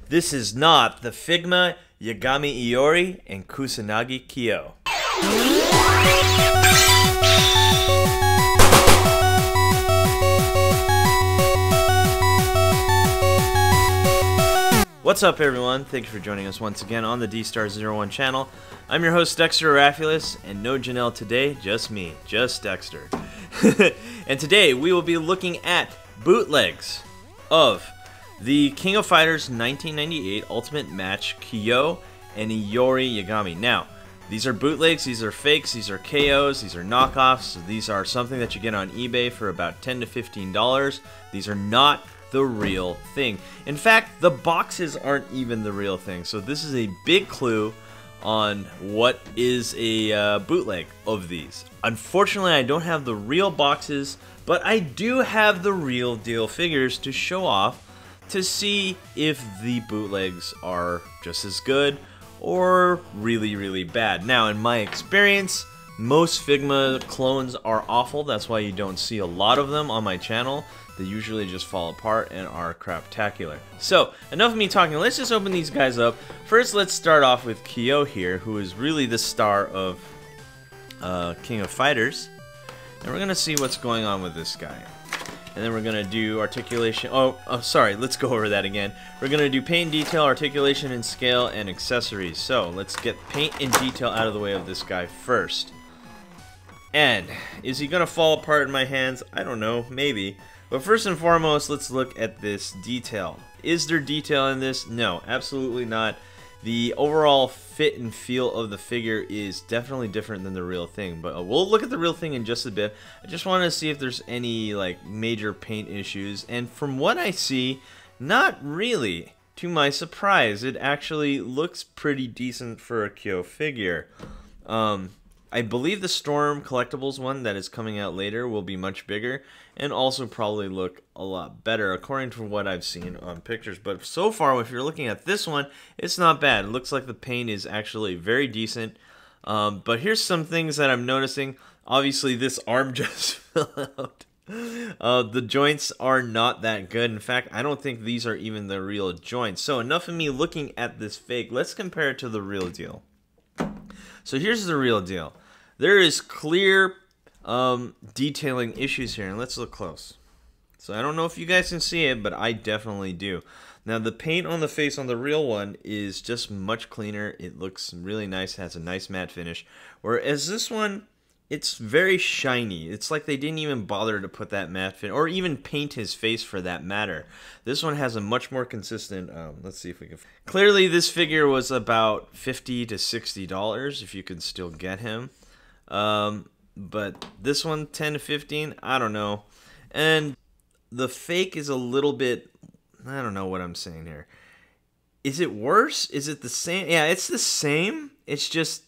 This is not the Figma Yagami Iori and Kusanagi Kyo. What's up, everyone? Thank you for joining us once again on the D-Star01 channel. I'm your host, Dexter Arafiles, and no Janelle today, just me, just Dexter. And today we will be looking at bootlegs of the King of Fighters 1998 Ultimate Match Kyo and Iori Yagami. Now, these are bootlegs, these are fakes, these are KOs, these are knockoffs, these are something that you get on eBay for about $10 to $15. These are not the real thing. In fact, the boxes aren't even the real thing. So this is a big clue on what is a bootleg of these. Unfortunately, I don't have the real boxes, but I do have the real deal figures to show off to see if the bootlegs are just as good or really, really bad. Now, in my experience, most Figma clones are awful. That's why you don't see a lot of them on my channel. They usually just fall apart and are craptacular. So, enough of me talking. Let's just open these guys up. First, let's start off with Kyo here, who is really the star of King of Fighters. And we're going to see what's going on with this guy. And then we're going to do articulation. Oh, sorry. Let's go over that again. We're going to do paint and detail, articulation and scale, and accessories. So, let's get paint and detail out of the way of this guy first. And, is he going to fall apart in my hands? I don't know. Maybe. But first and foremost, let's look at this detail. Is there detail in this? No, absolutely not. The overall fit and feel of the figure is definitely different than the real thing. But we'll look at the real thing in just a bit. I just want to see if there's any like major paint issues. And from what I see, not really. To my surprise, it actually looks pretty decent for a Kyo figure. I believe the Storm Collectibles one that is coming out later will be much bigger and also probably look a lot better according to what I've seen on pictures. But so far, if you're looking at this one, it's not bad. It looks like the paint is actually very decent. But here's some things that I'm noticing. Obviously, this arm just fell out. The joints are not that good. In fact, I don't think these are even the real joints. So enough of me looking at this fake. Let's compare it to the real deal. So here's the real deal. There is clear detailing issues here, and let's look close. So I don't know if you guys can see it, but I definitely do. Now the paint on the face on the real one is just much cleaner. It looks really nice, has a nice matte finish. Whereas this one, it's very shiny. It's like they didn't even bother to put that matte finish, or even paint his face for that matter. This one has a much more consistent, let's see if we can... Clearly this figure was about $50 to $60 if you can still get him. But this one, 10 to 15, I don't know. And the fake is a little bit, I don't know what I'm saying here. Is it worse? Is it the same? Yeah, it's the same. It's just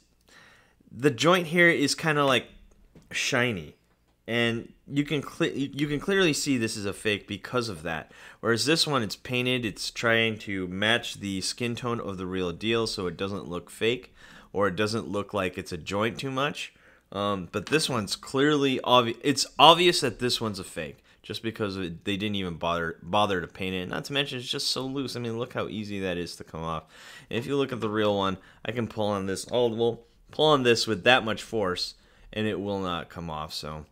the joint here is kind of like shiny. And you can clearly see this is a fake because of that. Whereas this one, it's painted. It's trying to match the skin tone of the real deal so it doesn't look fake or it doesn't look like it's a joint too much. But this one's clearly obvious. It's obvious that this one's a fake, just because they didn't even bother to paint it. Not to mention, it's just so loose. I mean, look how easy that is to come off. And if you look at the real one, I can pull on this. We'll pull on this with that much force, and it will not come off. So,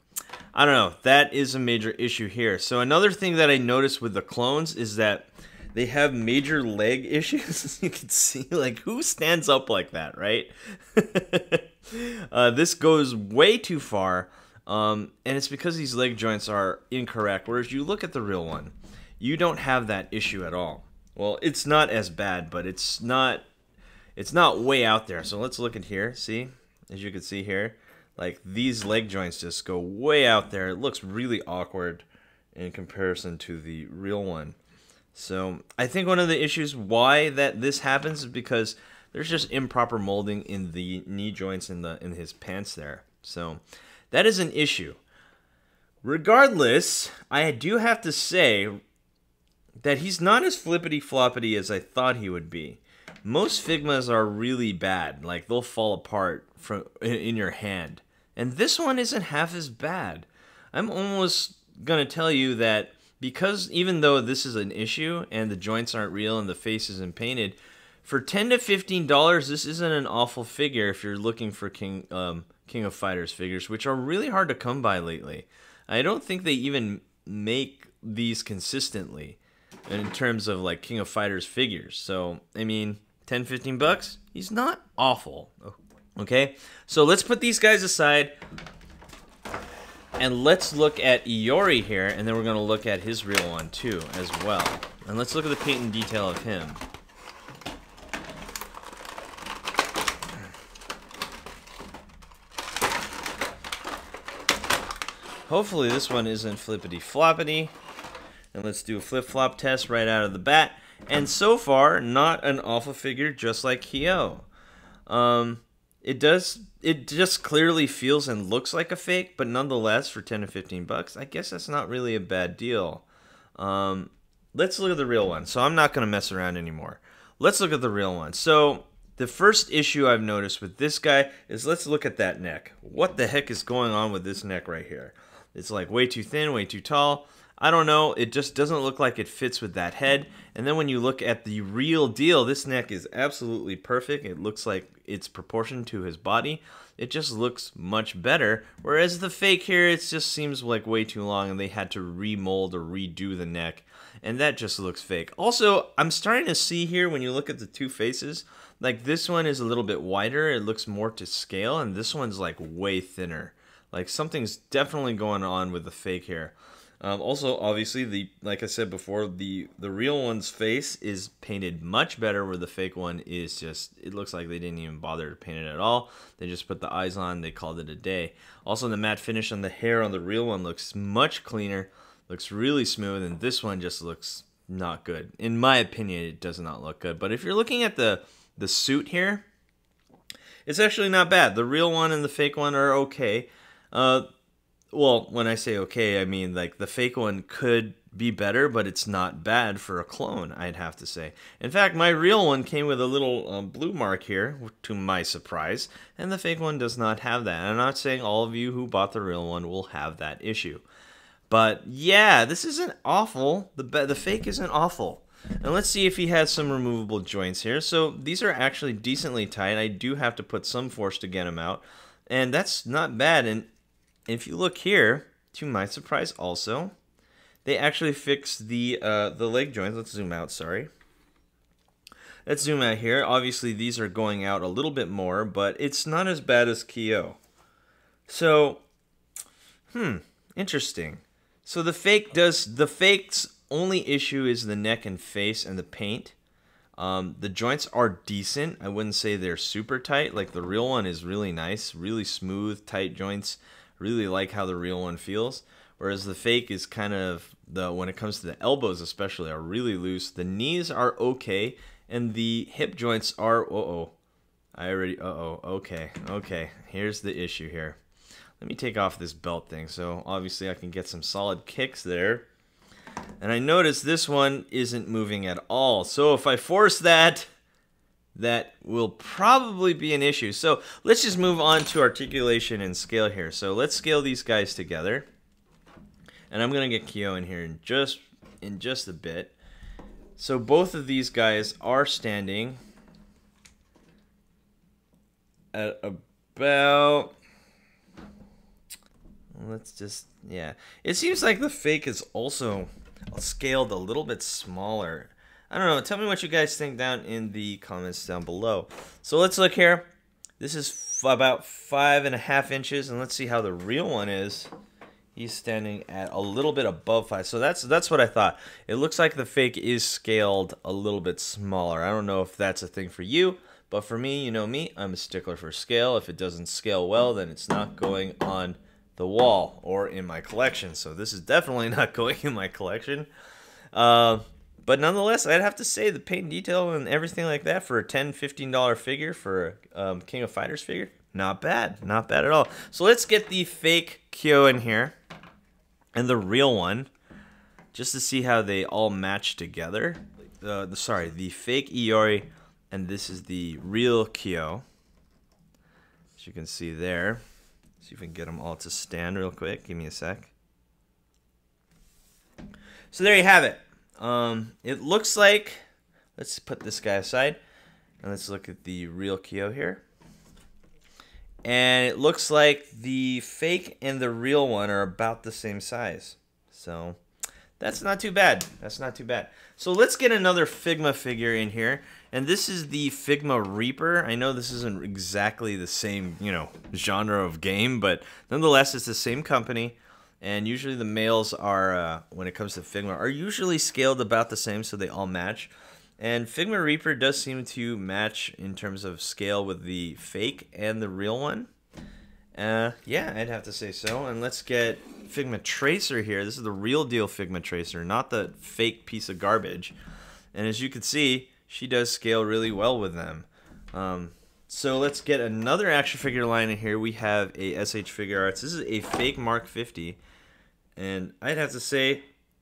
I don't know. That is a major issue here. So another thing that I noticed with the clones is that they have major leg issues. You can see, like, who stands up like that, right? This goes way too far, and it's because these leg joints are incorrect. Whereas you look at the real one, you don't have that issue at all. Well, it's not as bad, but it's not way out there. So let's look at here. See, as you can see here, like these leg joints just go way out there. It looks really awkward in comparison to the real one. So I think one of the issues why this happens is because there's just improper molding in the knee joints in his pants there. So that is an issue. Regardless, I do have to say that he's not as flippity-floppity as I thought he would be. Most Figmas are really bad. Like, they'll fall apart in your hand. And this one isn't half as bad. I'm almost going to tell you that because even though this is an issue and the joints aren't real and the face isn't painted, for $10 to $15, this isn't an awful figure if you're looking for King of Fighters figures, which are really hard to come by lately. I don't think they even make these consistently in terms of like King of Fighters figures. So, I mean, 10, 15 bucks, he's not awful. Okay, so let's put these guys aside and let's look at Iori here, and then we're going to look at his real one too as well. And let's look at the paint and detail of him. Hopefully this one isn't flippity floppity. And let's do a flip-flop test right out of the bat. And so far, not an awful figure, just like Kyo. It just clearly feels and looks like a fake, but nonetheless, for 10 to 15 bucks, I guess that's not really a bad deal. Let's look at the real one. So I'm not going to mess around anymore. Let's look at the real one. So the first issue I've noticed with this guy is, let's look at that neck. What the heck is going on with this neck right here? It's like way too thin, way too tall. I don't know, it just doesn't look like it fits with that head. And then when you look at the real deal, this neck is absolutely perfect. It looks like it's proportioned to his body. It just looks much better. Whereas the fake here, it just seems like way too long and they had to remold or redo the neck. And that just looks fake. Also, I'm starting to see here when you look at the two faces, like this one is a little bit wider. It looks more to scale, and this one's like way thinner. Like something's definitely going on with the fake here. Also, obviously, like I said before, the real one's face is painted much better, where the fake one is just, it looks like they didn't even bother to paint it at all. They just put the eyes on, they called it a day. Also, the matte finish on the hair on the real one looks much cleaner, looks really smooth, and this one just looks not good. In my opinion, it does not look good. But if you're looking at the suit here, it's actually not bad. The real one and the fake one are okay. Well, when I say okay, I mean like the fake one could be better, but it's not bad for a clone, I'd have to say. In fact, my real one came with a little blue mark here, to my surprise, and the fake one does not have that. And I'm not saying all of you who bought the real one will have that issue. But yeah, this isn't awful. The fake isn't awful. And let's see if he has some removable joints here. So these are actually decently tight. I do have to put some force to get them out. And that's not bad. And if you look here, to my surprise also, they actually fixed the leg joints. Let's zoom out, sorry. Let's zoom out here. Obviously, these are going out a little bit more, but it's not as bad as Kyo. So, interesting. So the fake's only issue is the neck and face and the paint. The joints are decent. I wouldn't say they're super tight. Like the real one is really nice, really smooth, tight joints. Really like how the real one feels, whereas the fake is kind of, when it comes to the elbows especially, are really loose. The knees are okay, and the hip joints are, okay, here's the issue here. Let me take off this belt thing, so obviously I can get some solid kicks there. And I notice this one isn't moving at all, so if I force that, that will probably be an issue. So let's just move on to articulation and scale here. So let's scale these guys together. And I'm going to get Kyo in here in just a bit. So both of these guys are standing at about, let's just, yeah. It seems like the fake is also scaled a little bit smaller. I don't know. Tell me what you guys think down in the comments down below. So let's look here. This is about 5.5 inches, and let's see how the real one is. He's standing at a little bit above 5. So that's what I thought. It looks like the fake is scaled a little bit smaller. I don't know if that's a thing for you, but for me, you know me, I'm a stickler for scale. If it doesn't scale well, then it's not going on the wall or in my collection. So this is definitely not going in my collection. But nonetheless, I'd have to say the paint and detail and everything like that for a $10, $15 figure for a King of Fighters figure, not bad. Not bad at all. So let's get the fake Kyo in here and the real one just to see how they all match together. The fake Iori, and this is the real Kyo. As you can see there. See if we can get them all to stand real quick. Give me a sec. So there you have it. It looks like, let's put this guy aside, and let's look at the real Kyo here. And it looks like the fake and the real one are about the same size. So that's not too bad. That's not too bad. So let's get another Figma figure in here. And this is the Figma Reaper. I know this isn't exactly the same, genre of game, but nonetheless, it's the same company. And usually the males are, when it comes to Figma, are usually scaled about the same, so they all match. And Figma Reaper does seem to match in terms of scale with the fake and the real one. Yeah, I'd have to say so. And let's get Figma Tracer here. This is the real deal Figma Tracer, not the fake piece of garbage. And as you can see, she does scale really well with them. So let's get another action figure line in here. We have a SH Figure Arts. This is a fake Mark 50. And I'd have to say,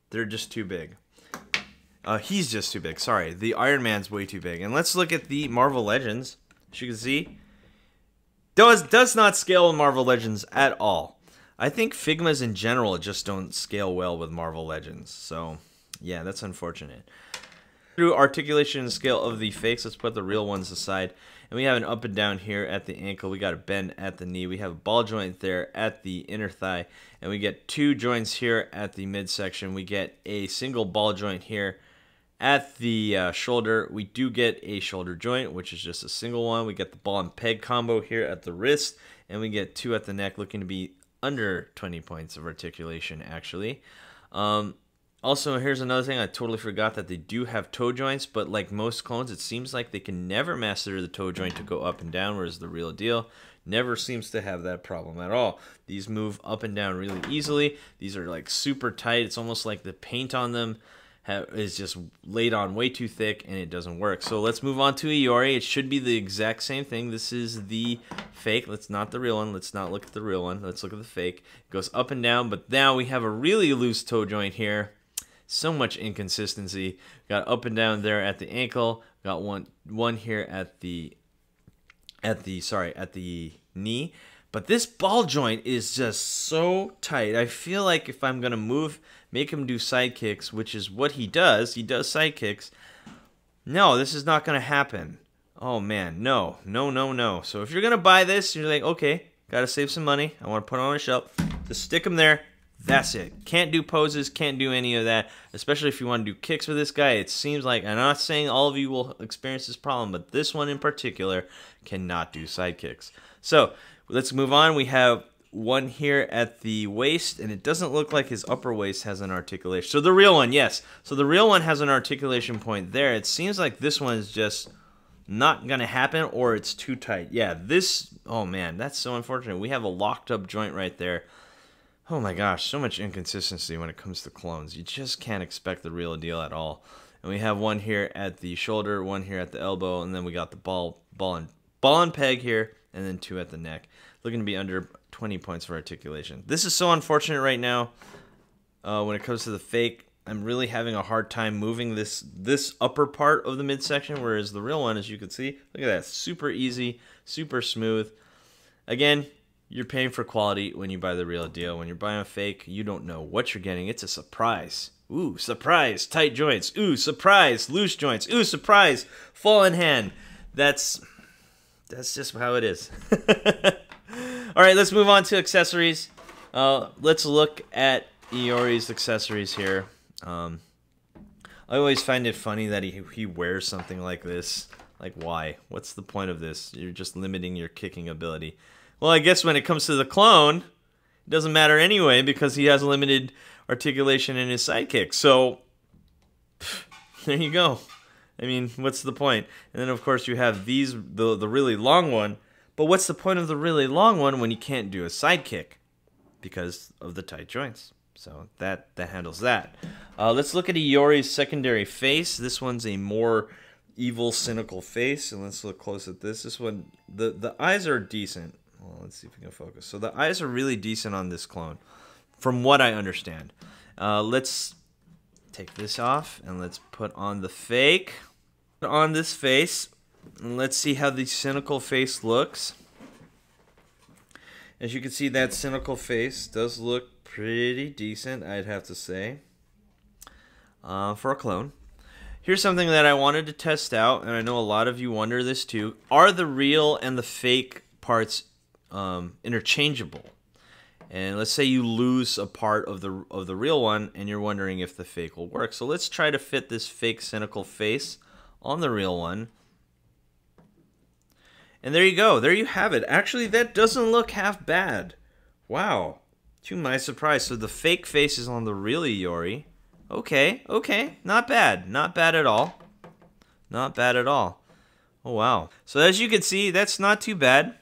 they're just too big. He's just too big. Sorry, the Iron Man's way too big. And let's look at the Marvel Legends. As you can see, does not scale with Marvel Legends at all. I think Figmas in general just don't scale well with Marvel Legends. So, yeah, that's unfortunate. Through articulation and scale of the fakes, let's put the real ones aside. And we have an up and down here at the ankle. We got a bend at the knee. We have a ball joint there at the inner thigh. And we get two joints here at the midsection. We get a single ball joint here at the shoulder. We do get a shoulder joint, which is just a single one. We get the ball and peg combo here at the wrist. And we get two at the neck, looking to be under 20 points of articulation, actually. Also, here's another thing. I totally forgot that they do have toe joints, but like most clones, it seems like they can never master the toe joint to go up and down, whereas the real deal never seems to have that problem at all. These move up and down really easily. These are like super tight. It's almost like the paint on them is just laid on way too thick, and it doesn't work. So let's move on to Iori. It should be the exact same thing. This is the fake. Let's not the real one. Let's not look at the real one. Let's look at the fake. It goes up and down, but now we have a really loose toe joint here. So much inconsistency. Got up and down there at the ankle. Got one here at the knee. But this ball joint is just so tight. I feel like if I'm gonna make him do side kicks, which is what he does side kicks. No, this is not gonna happen. Oh man, no. So if you're gonna buy this, you're like, okay, gotta save some money. I want to put it on a shelf. Just stick him there. That's it. Can't do poses, can't do any of that, especially if you want to do kicks with this guy. It seems like, I'm not saying all of you will experience this problem, but this one in particular cannot do side kicks. So let's move on. We have one here at the waist, and it doesn't look like his upper waist has an articulation. So the real one, yes. So the real one has an articulation point there. It seems like this one is just not going to happen, or it's too tight. Yeah, oh man, that's so unfortunate. We have a locked up joint right there. Oh my gosh, so much inconsistency when it comes to clones. You just can't expect the real deal at all. And we have one here at the shoulder, one here at the elbow, and then we got the ball and peg here, and then two at the neck. Looking to be under 20 points for articulation. This is so unfortunate right now. When it comes to the fake, I'm really having a hard time moving this upper part of the midsection, whereas the real one, as you can see, look at that, super easy, super smooth. Again, you're paying for quality when you buy the real deal. When you're buying a fake, you don't know what you're getting. It's a surprise. Ooh, surprise, tight joints. Ooh, surprise, loose joints. Ooh, surprise, fall in hand. That's just how it is. All right, let's move on to accessories. Let's look at Iori's accessories here. I always find it funny that he wears something like this. Like, why? What's the point of this? You're just limiting your kicking ability. Well, I guess when it comes to the clone, it doesn't matter anyway because he has limited articulation in his sidekick. So, there you go. I mean, what's the point? And then, of course, you have the really long one. But what's the point of the really long one when you can't do a sidekick? Because of the tight joints. So, that handles that. Let's look at Iori's secondary face. This one's a more evil, cynical face. And let's look close at this. This one, the eyes are decent. Well, let's see if we can focus. So the eyes are really decent on this clone, from what I understand. Let's take this off, and let's put on the fake. Put on this face, and let's see how the cynical face looks. As you can see, that cynical face does look pretty decent, I'd have to say. for a clone. Here's something that I wanted to test out, and I know a lot of you wonder this too. Are the real and the fake parts interchangeable? And let's say you lose a part of the real one, and you're wondering if the fake will work. So let's try to fit this fake cynical face on the real one. And there you go. There you have it. Actually, that doesn't look half bad. Wow. To my surprise. So the fake face is on the real Iori. Okay, okay. Not bad. Not bad at all. Not bad at all. Oh, wow. So as you can see, that's not too bad.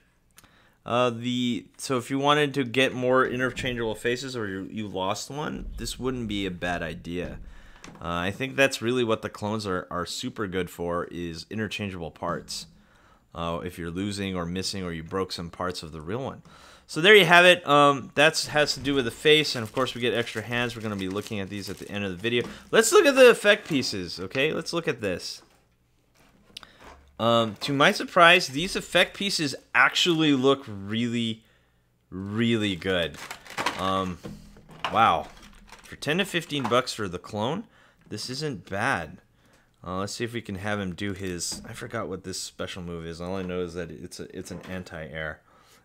So if you wanted to get more interchangeable faces, or you lost one, this wouldn't be a bad idea. I think that's really what the clones are super good for, is interchangeable parts. If you're losing or missing, or you broke some parts of the real one. So there you have it. That has to do with the face, and of course we get extra hands. We're going to be looking at these at the end of the video. Let's look at the effect pieces, okay? Let's look at this. To my surprise, these effect pieces actually look really, really good. Wow. For 10 to 15 bucks for the clone, this isn't bad. Let's see if we can have him do his... I forgot what this special move is. All I know is that it's an anti-air.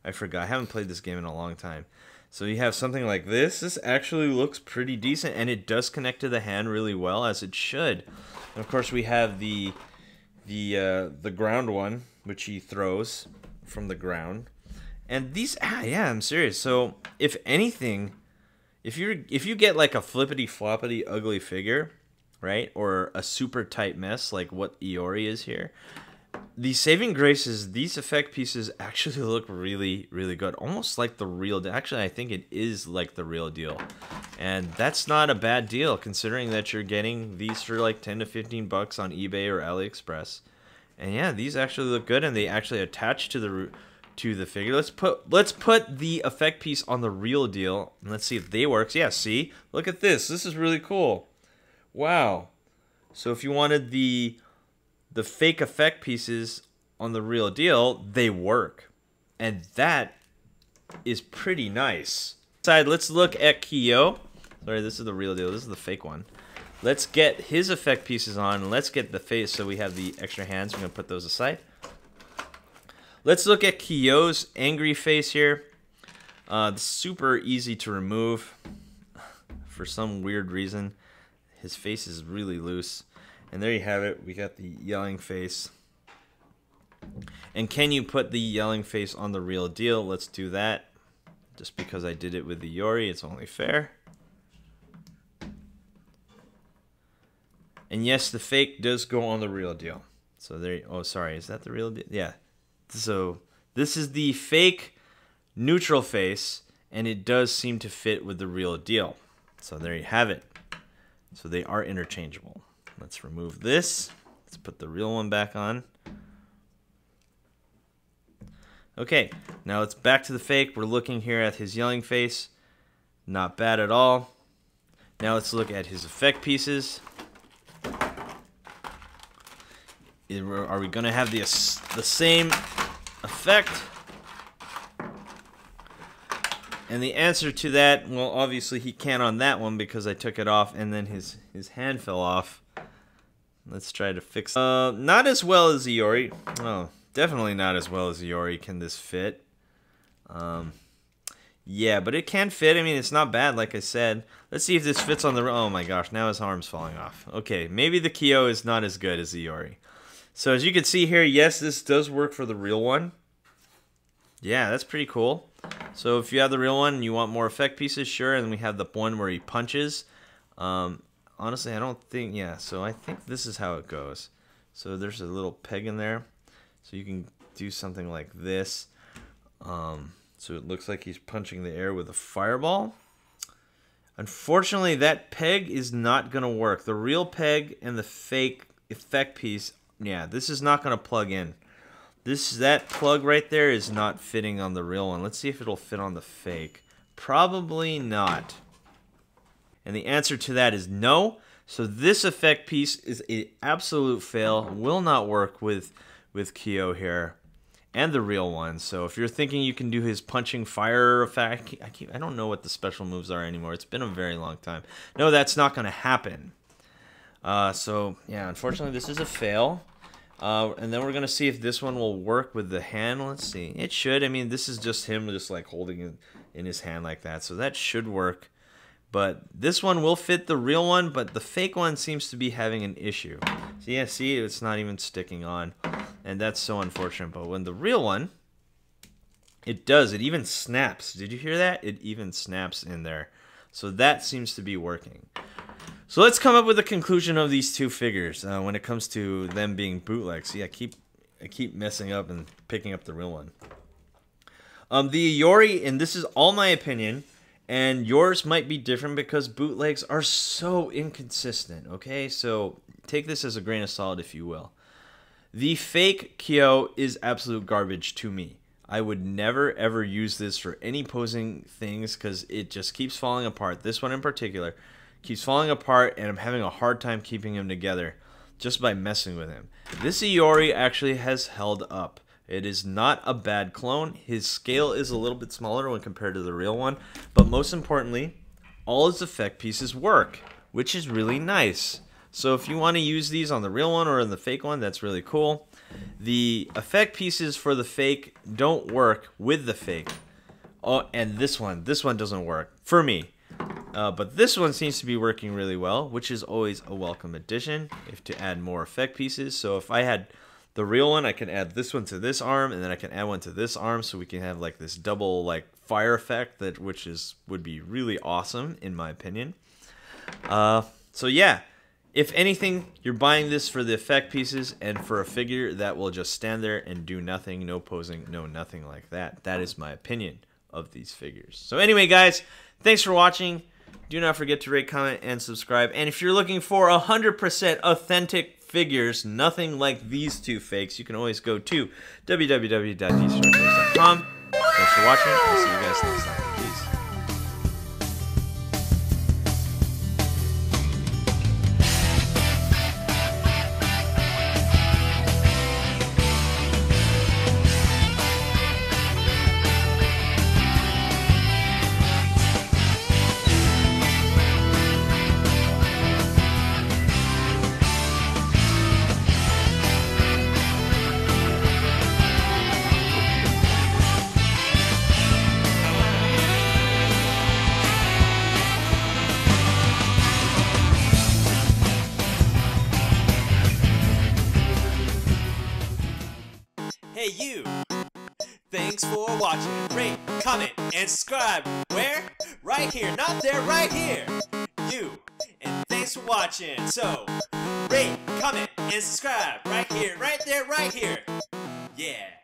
I forgot. I haven't played this game in a long time. So you have something like this. This actually looks pretty decent, and it does connect to the hand really well, as it should. And of course, we have the ground one, which he throws from the ground. And these... yeah, I'm serious. So if anything, if you get like a flippity floppity ugly figure, right, or a super tight mess like what Iori is here, the saving grace is these effect pieces actually look really, really good, almost like the real deal. Actually, I think it is like the real deal, and that's not a bad deal considering that you're getting these for like 10 to 15 bucks on eBay or AliExpress. And yeah, these actually look good, and they actually attach to the figure. Let's put the effect piece on the real deal, and let's see if they works. Yeah, see, look at this. This is really cool. Wow. So if you wanted the fake effect pieces on the real deal, they work. And that is pretty nice. Let's look at Kyo. Sorry, this is the real deal. This is the fake one. Let's get his effect pieces on, and let's get the face so we have the extra hands. We're going to put those aside. Let's look at Kyo's angry face here. Super easy to remove. For some weird reason, his face is really loose. And there you have it. We got the yelling face. And can you put the yelling face on the real deal? Let's do that. Just because I did it with the Iori, it's only fair. And yes, the fake does go on the real deal. So there. Oh, sorry. Is that the real deal? Yeah. So this is the fake neutral face, and it does seem to fit with the real deal. So there you have it. So they are interchangeable. Let's remove this. Let's put the real one back on. Okay, now it's back to the fake. We're looking here at his yelling face. Not bad at all. Now let's look at his effect pieces. Are we going to have the same effect? And the answer to that, well, obviously he can't on that one because I took it off and then his hand fell off. Let's try to fix it. Not as well as Iori. Oh, definitely not as well as Iori can this fit. Yeah, but it can fit. I mean, it's not bad, like I said. Let's see if this fits on the... Oh my gosh, now his arm's falling off. Okay, maybe the Kyo is not as good as Iori. So as you can see here, yes, this does work for the real one. Yeah, that's pretty cool. So if you have the real one and you want more effect pieces, sure. And we have the one where he punches. Honestly, I don't think... Yeah, so I think this is how it goes. So there's a little peg in there. So you can do something like this. So it looks like he's punching the air with a fireball. Unfortunately, that peg is not going to work. The real peg and the fake effect piece, yeah, this is not going to plug in. That plug right there is not fitting on the real one. Let's see if it'll fit on the fake. Probably not. And the answer to that is no. So this effect piece is an absolute fail. Will not work with Kyo here. And the real one. So if you're thinking you can do his punching fire effect, I don't know what the special moves are anymore. It's been a very long time. No, that's not going to happen. So yeah, unfortunately this is a fail. And then we're gonna see if this one will work with the hand. Let's see. It should. I mean, this is just him just like holding it in his hand like that, so that should work. But this one will fit the real one, but the fake one seems to be having an issue. So yeah, see, it's not even sticking on, and that's so unfortunate. But when the real one, it does. It even snaps. Did you hear that? It even snaps in there. So that seems to be working. So let's come up with a conclusion of these two figures when it comes to them being bootlegs. See, I keep messing up and picking up the real one. The Iori, and this is all my opinion, and yours might be different because bootlegs are so inconsistent, okay? So take this as a grain of salt, if you will. The fake Kyo is absolute garbage to me. I would never ever use this for any posing things because it just keeps falling apart. This one in particular keeps falling apart, and I'm having a hard time keeping him together just by messing with him. This Iori actually has held up. It is not a bad clone. His scale is a little bit smaller when compared to the real one, but most importantly, all his effect pieces work, which is really nice. So if you want to use these on the real one or in the fake one, that's really cool. The effect pieces for the fake don't work with the fake. Oh, and this one doesn't work for me. But this one seems to be working really well, which is always a welcome addition if to add more effect pieces. So if I had the real one, I can add this one to this arm, and then I can add one to this arm, so we can have like this double like fire effect would be really awesome in my opinion. So yeah, if anything, you're buying this for the effect pieces and for a figure that will just stand there and do nothing, no posing, no nothing like that. That is my opinion of these figures. So anyway, guys, thanks for watching. Do not forget to rate, comment, and subscribe. And if you're looking for 100% authentic figures, nothing like these two fakes, you can always go to www.dstartoys.com. Thanks for watching. I'll see you guys next time. Peace. Hey you! Thanks for watching. Rate, comment, and subscribe. Where? Right here. Not there, right here. You. And thanks for watching. So, rate, comment, and subscribe. Right here, right there, right here. Yeah.